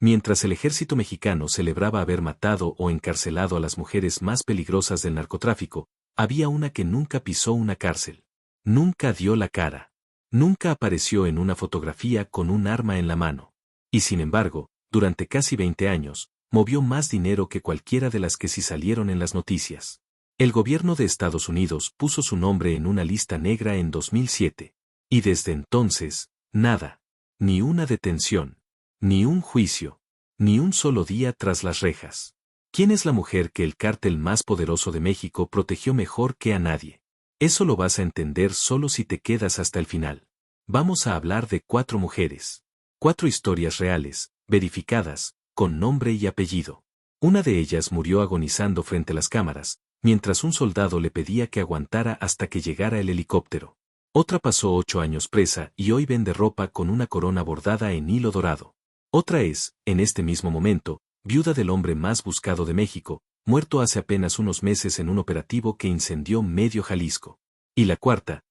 Mientras el ejército mexicano celebraba haber matado o encarcelado a las mujeres más peligrosas del narcotráfico, había una que nunca pisó una cárcel. Nunca dio la cara. Nunca apareció en una fotografía con un arma en la mano. Y sin embargo, durante casi 20 años, movió más dinero que cualquiera de las que sí salieron en las noticias. El gobierno de Estados Unidos puso su nombre en una lista negra en 2007. Y desde entonces, nada. Ni una detención. Ni un juicio. Ni un solo día tras las rejas. ¿Quién es la mujer que el cártel más poderoso de México protegió mejor que a nadie? Eso lo vas a entender solo si te quedas hasta el final. Vamos a hablar de 4 mujeres. 4 historias reales, verificadas, con nombre y apellido. Una de ellas murió agonizando frente a las cámaras, mientras un soldado le pedía que aguantara hasta que llegara el helicóptero. Otra pasó 8 años presa y hoy vende ropa con una corona bordada en hilo dorado. Otra es, en este mismo momento, viuda del hombre más buscado de México, muerto hace apenas unos meses en un operativo que incendió medio Jalisco. Y la cuarta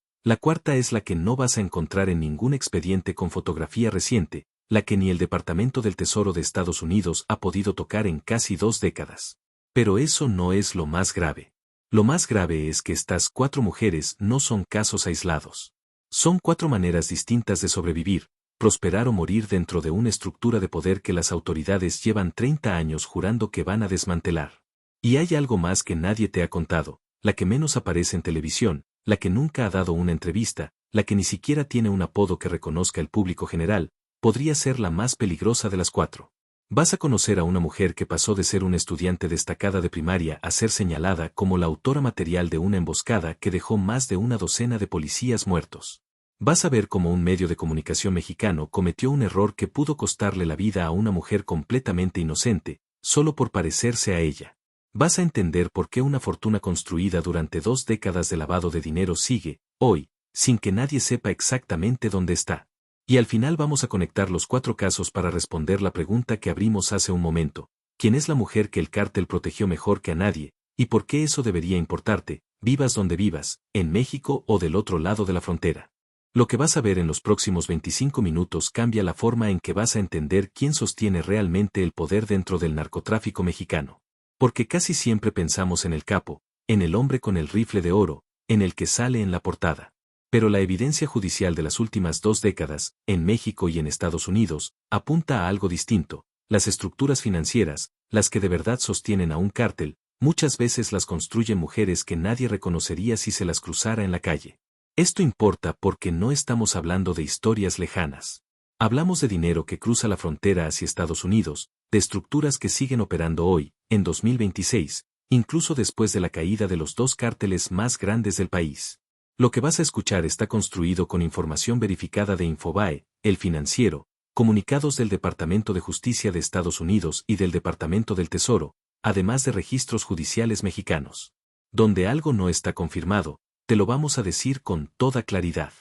es la que no vas a encontrar en ningún expediente con fotografía reciente, la que ni el Departamento del Tesoro de Estados Unidos ha podido tocar en casi 2 décadas. Pero eso no es lo más grave. Lo más grave es que estas 4 mujeres no son casos aislados. Son 4 maneras distintas de sobrevivir, prosperar o morir dentro de una estructura de poder que las autoridades llevan 30 años jurando que van a desmantelar. Y hay algo más que nadie te ha contado, la que menos aparece en televisión, la que nunca ha dado una entrevista, la que ni siquiera tiene un apodo que reconozca el público general, podría ser la más peligrosa de las 4. Vas a conocer a una mujer que pasó de ser una estudiante destacada de primaria a ser señalada como la autora material de una emboscada que dejó más de una docena de policías muertos. Vas a ver cómo un medio de comunicación mexicano cometió un error que pudo costarle la vida a una mujer completamente inocente, solo por parecerse a ella. Vas a entender por qué una fortuna construida durante 2 décadas de lavado de dinero sigue, hoy, sin que nadie sepa exactamente dónde está. Y al final vamos a conectar los 4 casos para responder la pregunta que abrimos hace un momento. ¿Quién es la mujer que el cártel protegió mejor que a nadie? ¿Y por qué eso debería importarte, vivas donde vivas, en México o del otro lado de la frontera? Lo que vas a ver en los próximos 25 minutos cambia la forma en que vas a entender quién sostiene realmente el poder dentro del narcotráfico mexicano. Porque casi siempre pensamos en el capo, en el hombre con el rifle de oro, en el que sale en la portada. Pero la evidencia judicial de las últimas 2 décadas, en México y en Estados Unidos, apunta a algo distinto. Las estructuras financieras, las que de verdad sostienen a un cártel, muchas veces las construyen mujeres que nadie reconocería si se las cruzara en la calle. Esto importa porque no estamos hablando de historias lejanas. Hablamos de dinero que cruza la frontera hacia Estados Unidos, de estructuras que siguen operando hoy, en 2026, incluso después de la caída de los 2 cárteles más grandes del país. Lo que vas a escuchar está construido con información verificada de Infobae, El Financiero, comunicados del Departamento de Justicia de Estados Unidos y del Departamento del Tesoro, además de registros judiciales mexicanos. Donde algo no está confirmado, te lo vamos a decir con toda claridad.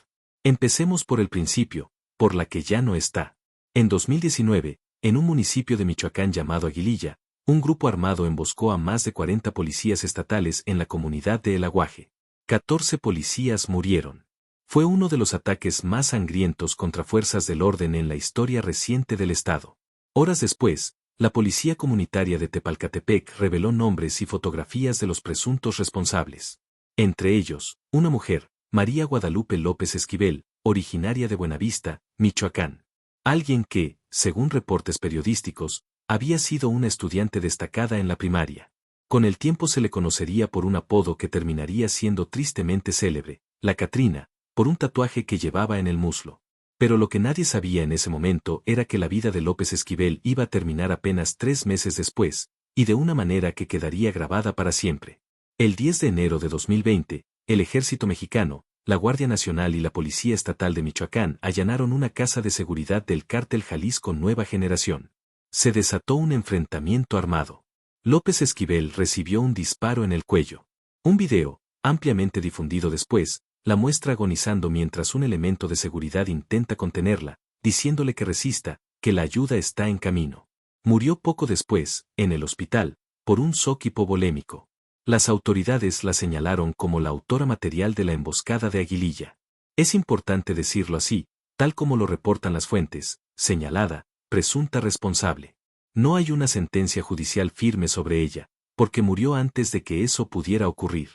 Empecemos por el principio, por la que ya no está. En 2019, en un municipio de Michoacán llamado Aguililla, un grupo armado emboscó a más de 40 policías estatales en la comunidad de El Aguaje. 14 policías murieron. Fue uno de los ataques más sangrientos contra fuerzas del orden en la historia reciente del estado. Horas después, la policía comunitaria de Tepalcatepec reveló nombres y fotografías de los presuntos responsables. Entre ellos, una mujer, María Guadalupe López Esquivel, originaria de Buenavista, Michoacán. Alguien que, según reportes periodísticos, había sido una estudiante destacada en la primaria. Con el tiempo se le conocería por un apodo que terminaría siendo tristemente célebre, la Catrina, por un tatuaje que llevaba en el muslo. Pero lo que nadie sabía en ese momento era que la vida de López Esquivel iba a terminar apenas 3 meses después, y de una manera que quedaría grabada para siempre. El 10 de enero de 2020, el Ejército Mexicano, la Guardia Nacional y la Policía Estatal de Michoacán allanaron una casa de seguridad del cártel Jalisco Nueva Generación. Se desató un enfrentamiento armado. López Esquivel recibió un disparo en el cuello. Un video, ampliamente difundido después, la muestra agonizando mientras un elemento de seguridad intenta contenerla, diciéndole que resista, que la ayuda está en camino. Murió poco después, en el hospital, por un shock hipovolémico. Las autoridades la señalaron como la autora material de la emboscada de Aguililla. Es importante decirlo así, tal como lo reportan las fuentes, señalada, presunta responsable. No hay una sentencia judicial firme sobre ella, porque murió antes de que eso pudiera ocurrir.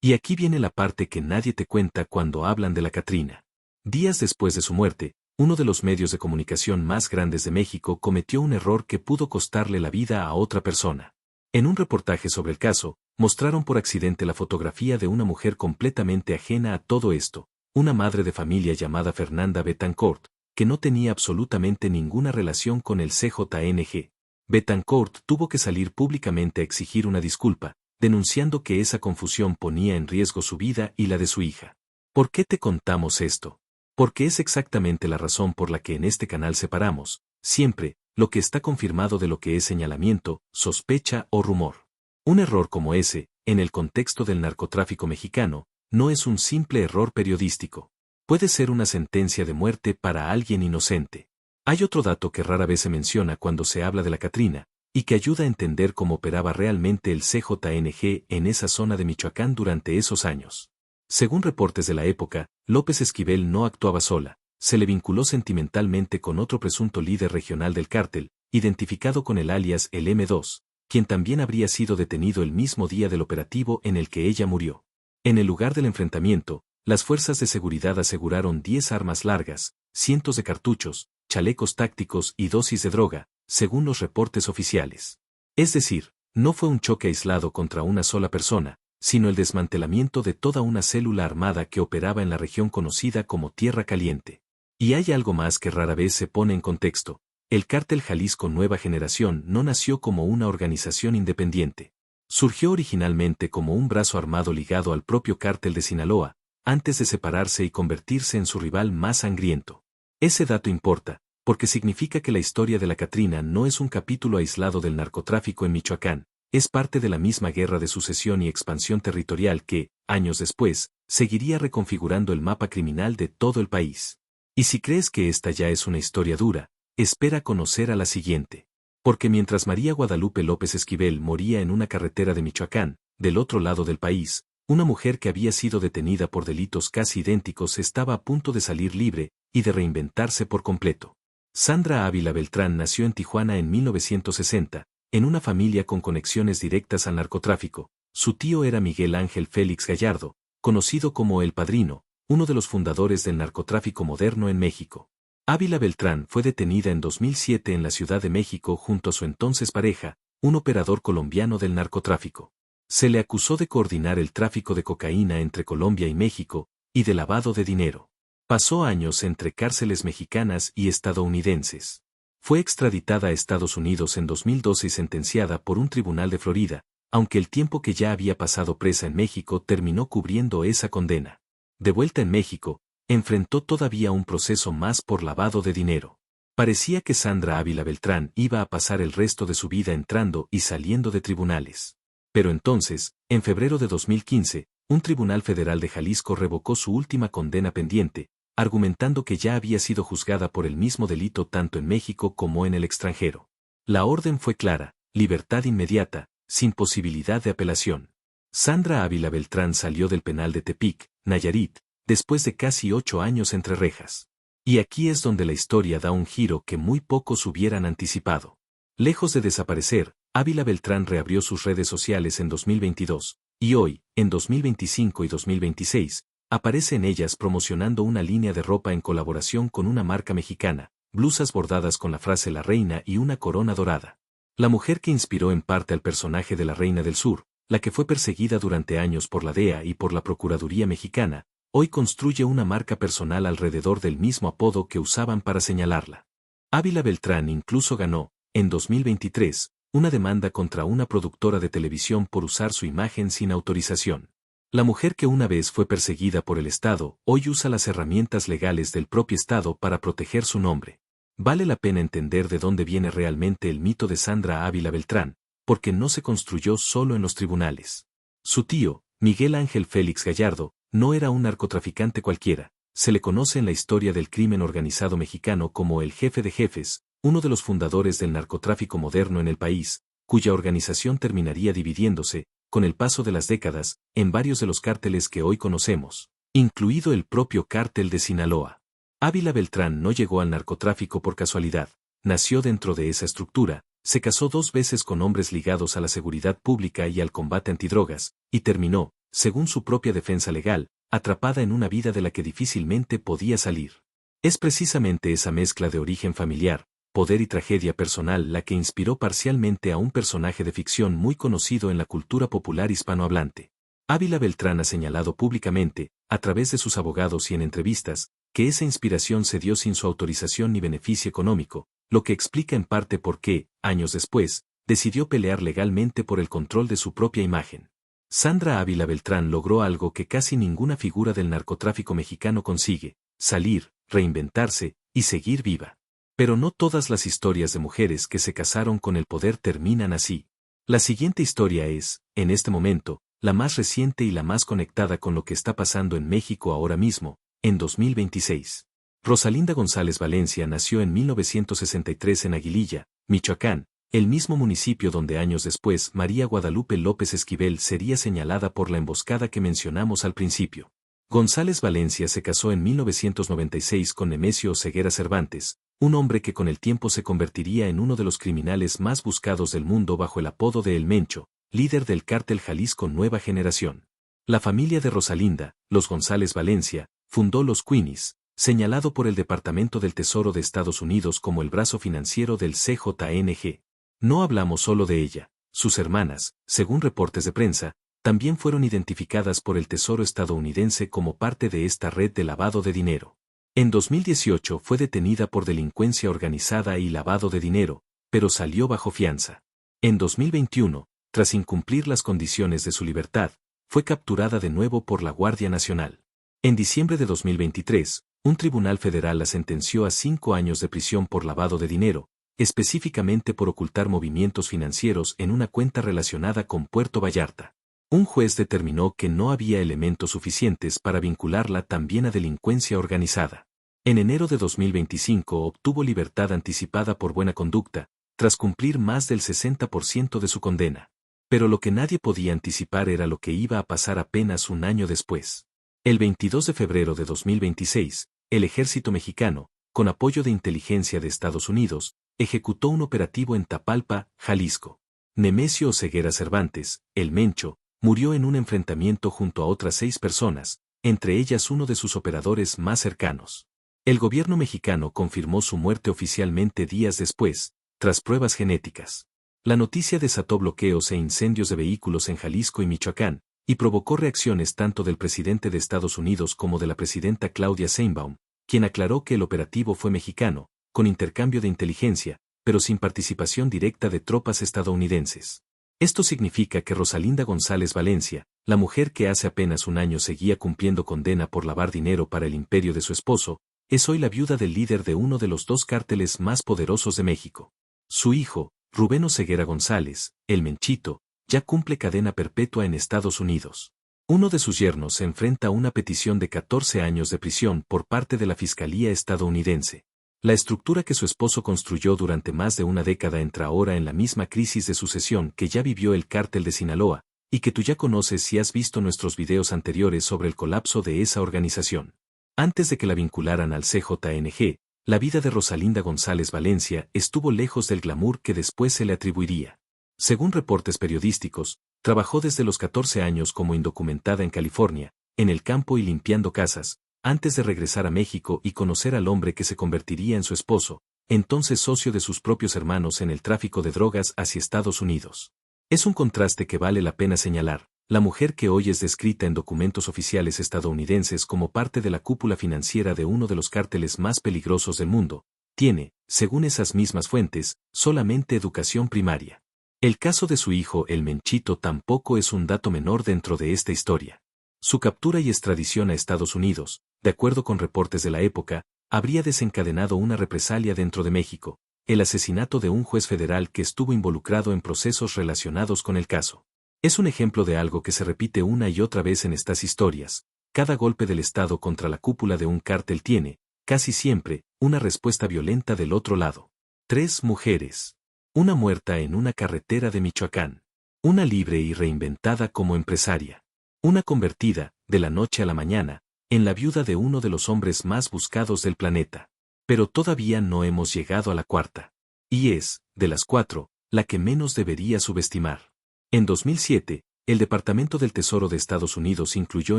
Y aquí viene la parte que nadie te cuenta cuando hablan de la Catrina. Días después de su muerte, uno de los medios de comunicación más grandes de México cometió un error que pudo costarle la vida a otra persona. En un reportaje sobre el caso, mostraron por accidente la fotografía de una mujer completamente ajena a todo esto, una madre de familia llamada Fernanda Betancourt, que no tenía absolutamente ninguna relación con el CJNG. Betancourt tuvo que salir públicamente a exigir una disculpa, denunciando que esa confusión ponía en riesgo su vida y la de su hija. ¿Por qué te contamos esto? Porque es exactamente la razón por la que en este canal separamos, siempre, lo que está confirmado de lo que es señalamiento, sospecha o rumor. Un error como ese, en el contexto del narcotráfico mexicano, no es un simple error periodístico. Puede ser una sentencia de muerte para alguien inocente. Hay otro dato que rara vez se menciona cuando se habla de la Catrina, y que ayuda a entender cómo operaba realmente el CJNG en esa zona de Michoacán durante esos años. Según reportes de la época, López Esquivel no actuaba sola, se le vinculó sentimentalmente con otro presunto líder regional del cártel, identificado con el alias el M2, quien también habría sido detenido el mismo día del operativo en el que ella murió. En el lugar del enfrentamiento, las fuerzas de seguridad aseguraron 10 armas largas, cientos de cartuchos, chalecos tácticos y dosis de droga, según los reportes oficiales. Es decir, no fue un choque aislado contra una sola persona, sino el desmantelamiento de toda una célula armada que operaba en la región conocida como Tierra Caliente. Y hay algo más que rara vez se pone en contexto. El Cártel Jalisco Nueva Generación no nació como una organización independiente. Surgió originalmente como un brazo armado ligado al propio Cártel de Sinaloa, antes de separarse y convertirse en su rival más sangriento. Ese dato importa, porque significa que la historia de la Catrina no es un capítulo aislado del narcotráfico en Michoacán, es parte de la misma guerra de sucesión y expansión territorial que, años después, seguiría reconfigurando el mapa criminal de todo el país. Y si crees que esta ya es una historia dura, espera conocer a la siguiente. Porque mientras María Guadalupe López Esquivel moría en una carretera de Michoacán, del otro lado del país, una mujer que había sido detenida por delitos casi idénticos estaba a punto de salir libre y de reinventarse por completo. Sandra Ávila Beltrán nació en Tijuana en 1960, en una familia con conexiones directas al narcotráfico. Su tío era Miguel Ángel Félix Gallardo, conocido como El Padrino, uno de los fundadores del narcotráfico moderno en México. Ávila Beltrán fue detenida en 2007 en la Ciudad de México junto a su entonces pareja, un operador colombiano del narcotráfico. Se le acusó de coordinar el tráfico de cocaína entre Colombia y México, y de lavado de dinero. Pasó años entre cárceles mexicanas y estadounidenses. Fue extraditada a Estados Unidos en 2012 y sentenciada por un tribunal de Florida, aunque el tiempo que ya había pasado presa en México terminó cubriendo esa condena. De vuelta en México, enfrentó todavía un proceso más por lavado de dinero. Parecía que Sandra Ávila Beltrán iba a pasar el resto de su vida entrando y saliendo de tribunales. Pero entonces, en febrero de 2015, un tribunal federal de Jalisco revocó su última condena pendiente, argumentando que ya había sido juzgada por el mismo delito tanto en México como en el extranjero. La orden fue clara, libertad inmediata, sin posibilidad de apelación. Sandra Ávila Beltrán salió del penal de Tepic, Nayarit, después de casi 8 años entre rejas. Y aquí es donde la historia da un giro que muy pocos hubieran anticipado. Lejos de desaparecer, Ávila Beltrán reabrió sus redes sociales en 2022, y hoy, en 2025 y 2026, aparece en ellas promocionando una línea de ropa en colaboración con una marca mexicana, blusas bordadas con la frase La Reina y una corona dorada. La mujer que inspiró en parte al personaje de la Reina del Sur, la que fue perseguida durante años por la DEA y por la Procuraduría Mexicana, hoy construye una marca personal alrededor del mismo apodo que usaban para señalarla. Ávila Beltrán incluso ganó, en 2023, una demanda contra una productora de televisión por usar su imagen sin autorización. La mujer que una vez fue perseguida por el Estado, hoy usa las herramientas legales del propio Estado para proteger su nombre. Vale la pena entender de dónde viene realmente el mito de Sandra Ávila Beltrán, porque no se construyó solo en los tribunales. Su tío, Miguel Ángel Félix Gallardo, no era un narcotraficante cualquiera, se le conoce en la historia del crimen organizado mexicano como el jefe de jefes, uno de los fundadores del narcotráfico moderno en el país, cuya organización terminaría dividiéndose, con el paso de las décadas, en varios de los cárteles que hoy conocemos, incluido el propio cártel de Sinaloa. Ávila Beltrán no llegó al narcotráfico por casualidad, nació dentro de esa estructura, Se casó 2 veces con hombres ligados a la seguridad pública y al combate antidrogas, y terminó, según su propia defensa legal, atrapada en una vida de la que difícilmente podía salir. Es precisamente esa mezcla de origen familiar, poder y tragedia personal la que inspiró parcialmente a un personaje de ficción muy conocido en la cultura popular hispanohablante. Ávila Beltrán ha señalado públicamente, a través de sus abogados y en entrevistas, que esa inspiración se dio sin su autorización ni beneficio económico, lo que explica en parte por qué, años después, decidió pelear legalmente por el control de su propia imagen. Sandra Ávila Beltrán logró algo que casi ninguna figura del narcotráfico mexicano consigue: salir, reinventarse y seguir viva. Pero no todas las historias de mujeres que se casaron con el poder terminan así. La siguiente historia es, en este momento, la más reciente y la más conectada con lo que está pasando en México ahora mismo, en 2026. Rosalinda González Valencia nació en 1963 en Aguililla, Michoacán, el mismo municipio donde años después María Guadalupe López Esquivel sería señalada por la emboscada que mencionamos al principio. González Valencia se casó en 1996 con Nemesio Oseguera Cervantes, un hombre que con el tiempo se convertiría en uno de los criminales más buscados del mundo bajo el apodo de El Mencho, líder del cártel Jalisco Nueva Generación. La familia de Rosalinda, los González Valencia, fundó los Queenies, señalado por el Departamento del Tesoro de Estados Unidos como el brazo financiero del CJNG. No hablamos solo de ella, sus hermanas, según reportes de prensa, también fueron identificadas por el Tesoro estadounidense como parte de esta red de lavado de dinero. En 2018 fue detenida por delincuencia organizada y lavado de dinero, pero salió bajo fianza. En 2021, tras incumplir las condiciones de su libertad, fue capturada de nuevo por la Guardia Nacional. En diciembre de 2023, un tribunal federal la sentenció a 5 años de prisión por lavado de dinero, específicamente por ocultar movimientos financieros en una cuenta relacionada con Puerto Vallarta. Un juez determinó que no había elementos suficientes para vincularla también a delincuencia organizada. En enero de 2025 obtuvo libertad anticipada por buena conducta, tras cumplir más del 60% de su condena. Pero lo que nadie podía anticipar era lo que iba a pasar apenas un año después. El 22 de febrero de 2026, el ejército mexicano, con apoyo de inteligencia de Estados Unidos, ejecutó un operativo en Tapalpa, Jalisco. Nemesio Oseguera Cervantes, el Mencho, murió en un enfrentamiento junto a otras 6 personas, entre ellas uno de sus operadores más cercanos. El gobierno mexicano confirmó su muerte oficialmente días después, tras pruebas genéticas. La noticia desató bloqueos e incendios de vehículos en Jalisco y Michoacán, y provocó reacciones tanto del presidente de Estados Unidos como de la presidenta Claudia Sheinbaum, quien aclaró que el operativo fue mexicano, con intercambio de inteligencia, pero sin participación directa de tropas estadounidenses. Esto significa que Rosalinda González Valencia, la mujer que hace apenas un año seguía cumpliendo condena por lavar dinero para el imperio de su esposo, es hoy la viuda del líder de uno de los 2 cárteles más poderosos de México. Su hijo, Rubén Oseguera González, el Menchito, ya cumple cadena perpetua en Estados Unidos. Uno de sus yernos se enfrenta a una petición de 14 años de prisión por parte de la Fiscalía estadounidense. La estructura que su esposo construyó durante más de una década entra ahora en la misma crisis de sucesión que ya vivió el cártel de Sinaloa, y que tú ya conoces si has visto nuestros videos anteriores sobre el colapso de esa organización. Antes de que la vincularan al CJNG, la vida de Rosalinda González Valencia estuvo lejos del glamour que después se le atribuiría. Según reportes periodísticos, trabajó desde los 14 años como indocumentada en California, en el campo y limpiando casas, antes de regresar a México y conocer al hombre que se convertiría en su esposo, entonces socio de sus propios hermanos en el tráfico de drogas hacia Estados Unidos. Es un contraste que vale la pena señalar. La mujer que hoy es descrita en documentos oficiales estadounidenses como parte de la cúpula financiera de uno de los cárteles más peligrosos del mundo, tiene, según esas mismas fuentes, solamente educación primaria. El caso de su hijo el Menchito tampoco es un dato menor dentro de esta historia. Su captura y extradición a Estados Unidos, de acuerdo con reportes de la época, habría desencadenado una represalia dentro de México, el asesinato de un juez federal que estuvo involucrado en procesos relacionados con el caso. Es un ejemplo de algo que se repite una y otra vez en estas historias. Cada golpe del Estado contra la cúpula de un cártel tiene, casi siempre, una respuesta violenta del otro lado. 3 mujeres. Una muerta en una carretera de Michoacán. Una libre y reinventada como empresaria. Una convertida, de la noche a la mañana, en la viuda de uno de los hombres más buscados del planeta. Pero todavía no hemos llegado a la cuarta. Y es, de las 4, la que menos debería subestimar. En 2007, el Departamento del Tesoro de Estados Unidos incluyó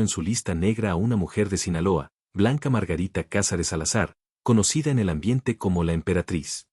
en su lista negra a una mujer de Sinaloa, Blanca Margarita Cázares Salazar, conocida en el ambiente como la Emperatriz.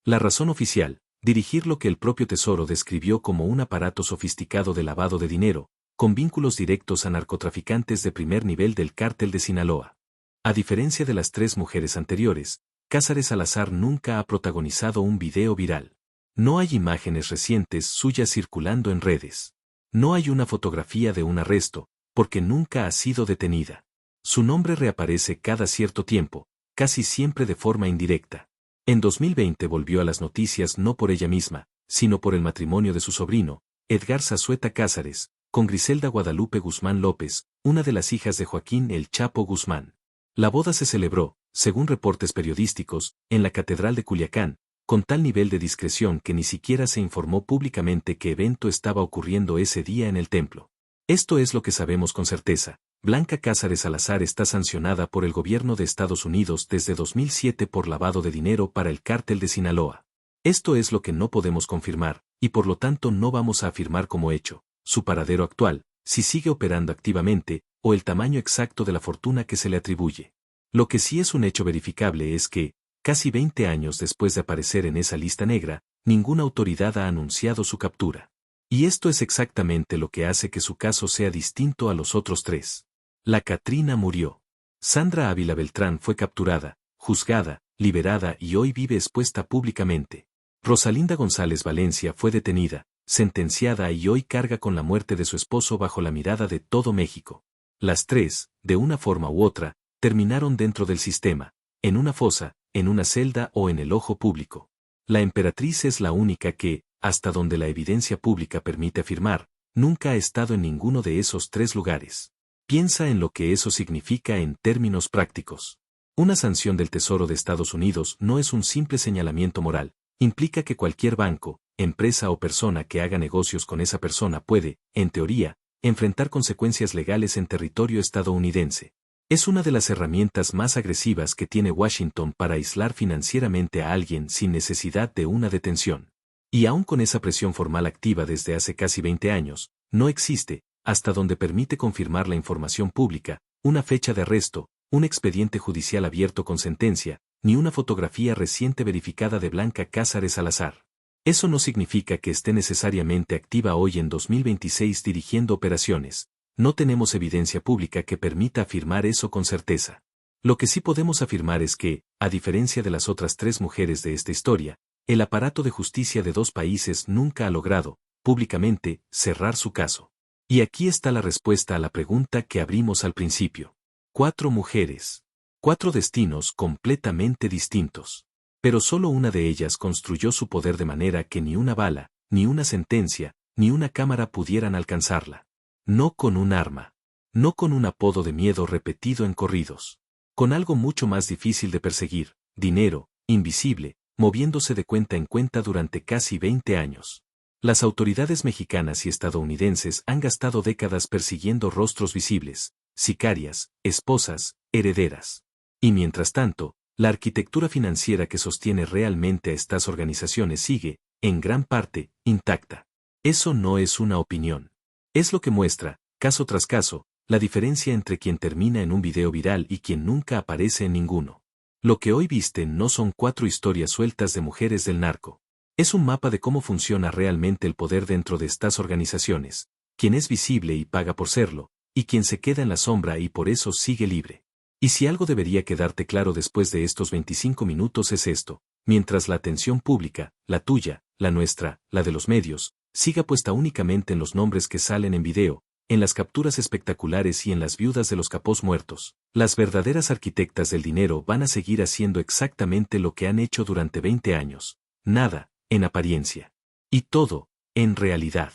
La razón oficial, dirigir lo que el propio Tesoro describió como un aparato sofisticado de lavado de dinero, con vínculos directos a narcotraficantes de primer nivel del cártel de Sinaloa. A diferencia de las 3 mujeres anteriores, Cázares Salazar nunca ha protagonizado un video viral. No hay imágenes recientes suyas circulando en redes. No hay una fotografía de un arresto, porque nunca ha sido detenida. Su nombre reaparece cada cierto tiempo, casi siempre de forma indirecta. En 2020 volvió a las noticias no por ella misma, sino por el matrimonio de su sobrino, Edgar Zazueta Cázares, con Griselda Guadalupe Guzmán López, una de las hijas de Joaquín El Chapo Guzmán. La boda se celebró, según reportes periodísticos, en la Catedral de Culiacán, con tal nivel de discreción que ni siquiera se informó públicamente qué evento estaba ocurriendo ese día en el templo. Esto es lo que sabemos con certeza. Blanca Cázares Salazar está sancionada por el gobierno de Estados Unidos desde 2007 por lavado de dinero para el cártel de Sinaloa. Esto es lo que no podemos confirmar, y por lo tanto no vamos a afirmar como hecho, su paradero actual, si sigue operando activamente, o el tamaño exacto de la fortuna que se le atribuye. Lo que sí es un hecho verificable es que, casi 20 años después de aparecer en esa lista negra, ninguna autoridad ha anunciado su captura. Y esto es exactamente lo que hace que su caso sea distinto a los otros 3. La Catrina murió. Sandra Ávila Beltrán fue capturada, juzgada, liberada y hoy vive expuesta públicamente. Rosalinda González Valencia fue detenida, sentenciada y hoy carga con la muerte de su esposo bajo la mirada de todo México. Las 3, de una forma u otra, terminaron dentro del sistema, en una fosa, en una celda o en el ojo público. La Emperatriz es la única que, hasta donde la evidencia pública permite afirmar, nunca ha estado en ninguno de esos 3 lugares. Piensa en lo que eso significa en términos prácticos. Una sanción del Tesoro de Estados Unidos no es un simple señalamiento moral, implica que cualquier banco, empresa o persona que haga negocios con esa persona puede, en teoría, enfrentar consecuencias legales en territorio estadounidense. Es una de las herramientas más agresivas que tiene Washington para aislar financieramente a alguien sin necesidad de una detención. Y aún con esa presión formal activa desde hace casi 20 años, no existe, hasta donde permite confirmar la información pública, una fecha de arresto, un expediente judicial abierto con sentencia, ni una fotografía reciente verificada de Blanca Cázares Salazar. Eso no significa que esté necesariamente activa hoy en 2026 dirigiendo operaciones. No tenemos evidencia pública que permita afirmar eso con certeza. Lo que sí podemos afirmar es que, a diferencia de las otras 3 mujeres de esta historia, el aparato de justicia de 2 países nunca ha logrado, públicamente, cerrar su caso. Y aquí está la respuesta a la pregunta que abrimos al principio. 4 mujeres. 4 destinos completamente distintos. Pero solo una de ellas construyó su poder de manera que ni una bala, ni una sentencia, ni una cámara pudieran alcanzarla. No con un arma. No con un apodo de miedo repetido en corridos. Con algo mucho más difícil de perseguir, dinero, invisible, moviéndose de cuenta en cuenta durante casi 20 años. Las autoridades mexicanas y estadounidenses han gastado décadas persiguiendo rostros visibles, sicarias, esposas, herederas. Y mientras tanto, la arquitectura financiera que sostiene realmente a estas organizaciones sigue, en gran parte, intacta. Eso no es una opinión. Es lo que muestra, caso tras caso, la diferencia entre quien termina en un video viral y quien nunca aparece en ninguno. Lo que hoy viste no son 4 historias sueltas de mujeres del narco. Es un mapa de cómo funciona realmente el poder dentro de estas organizaciones, quien es visible y paga por serlo, y quien se queda en la sombra y por eso sigue libre. Y si algo debería quedarte claro después de estos 25 minutos es esto, mientras la atención pública, la tuya, la nuestra, la de los medios, siga puesta únicamente en los nombres que salen en video, en las capturas espectaculares y en las viudas de los capós muertos, las verdaderas arquitectas del dinero van a seguir haciendo exactamente lo que han hecho durante 20 años. Nada, en apariencia. Y todo, en realidad.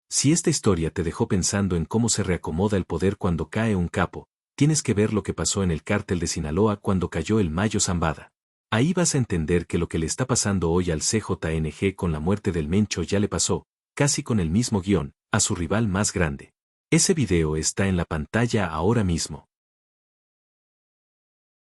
Si esta historia te dejó pensando en cómo se reacomoda el poder cuando cae un capo, tienes que ver lo que pasó en el cártel de Sinaloa cuando cayó el Mayo Zambada. Ahí vas a entender que lo que le está pasando hoy al CJNG con la muerte del Mencho ya le pasó, casi con el mismo guión, a su rival más grande. Ese video está en la pantalla ahora mismo.